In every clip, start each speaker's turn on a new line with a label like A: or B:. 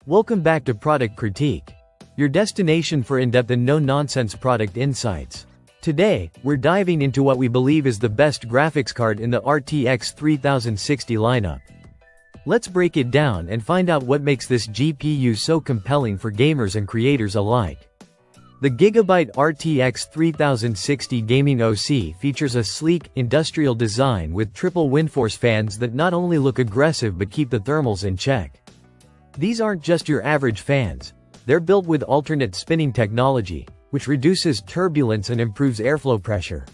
A: Welcome back to Product Critique, your destination for in-depth and no-nonsense product insights. Today, we're diving into what we believe is the best graphics card in the RTX 3060 lineup. Let's break it down and find out what makes this GPU so compelling for gamers and creators alike. The Gigabyte RTX 3060 Gaming OC features a sleek, industrial design with triple windforce fans that not only look aggressive but keep the thermals in check. These aren't just your average fans. They're built with alternate spinning technology, which reduces turbulence and improves airflow pressure.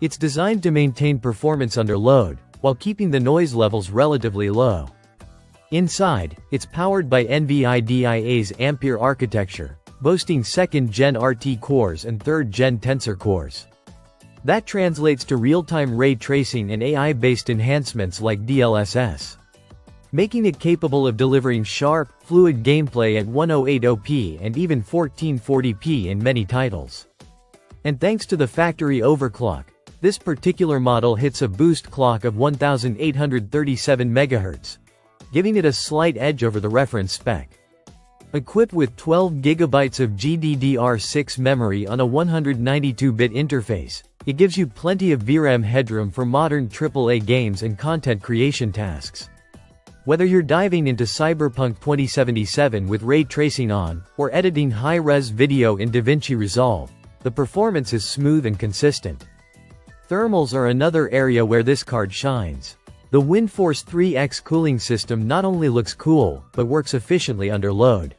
A: It's designed to maintain performance under load, while keeping the noise levels relatively low. Inside, it's powered by Nvidia's Ampere architecture, boasting 2nd-gen RT cores and 3rd-gen Tensor cores. That translates to real-time ray tracing and AI-based enhancements like DLSS, making it capable of delivering sharp, fluid gameplay at 1080p and even 1440p in many titles. And thanks to the factory overclock, this particular model hits a boost clock of 1837 MHz, giving it a slight edge over the reference spec. Equipped with 12 GB of GDDR6 memory on a 192-bit interface, it gives you plenty of VRAM headroom for modern AAA games and content creation tasks. Whether you're diving into Cyberpunk 2077 with ray tracing on, or editing high-res video in DaVinci Resolve, the performance is smooth and consistent. Thermals are another area where this card shines. The WindForce 3X cooling system not only looks cool, but works efficiently under load.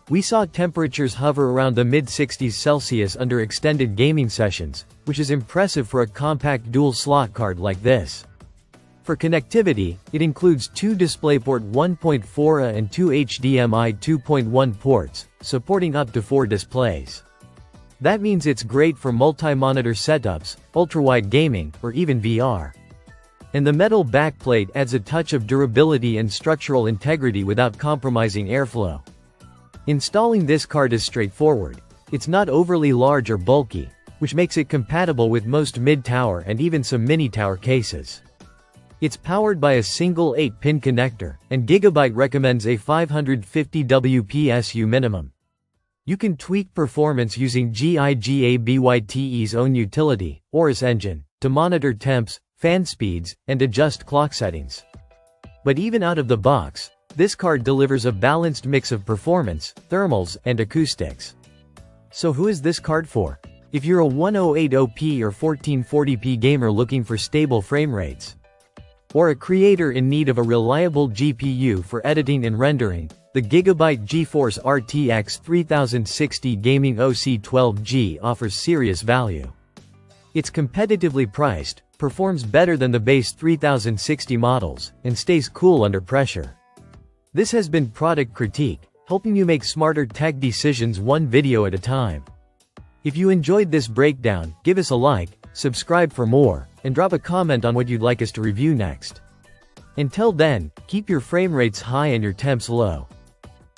A: We saw temperatures hover around the mid-60s Celsius under extended gaming sessions, which is impressive for a compact dual-slot card like this. For connectivity, it includes two DisplayPort 1.4A and two HDMI 2.1 ports, supporting up to 4 displays. That means it's great for multi-monitor setups, ultra-wide gaming, or even VR. And the metal backplate adds a touch of durability and structural integrity without compromising airflow. Installing this card is straightforward. It's not overly large or bulky, which makes it compatible with most mid-tower and even some mini-tower cases. It's powered by a single 8-pin connector, and Gigabyte recommends a 550 WPSU minimum. You can tweak performance using Gigabyte's own utility, Aorus Engine, to monitor temps, fan speeds, and adjust clock settings. But even out of the box, this card delivers a balanced mix of performance, thermals, and acoustics. So who is this card for? If you're a 1080p or 1440p gamer looking for stable frame rates, or a creator in need of a reliable GPU for editing and rendering, the Gigabyte GeForce RTX 3060 Gaming OC 12G offers serious value. It's competitively priced, performs better than the base 3060 models, and stays cool under pressure. This has been Product Critique, helping you make smarter tech decisions one video at a time. If you enjoyed this breakdown, give us a like, subscribe for more, and drop a comment on what you'd like us to review next. Until then, keep your frame rates high and your temps low.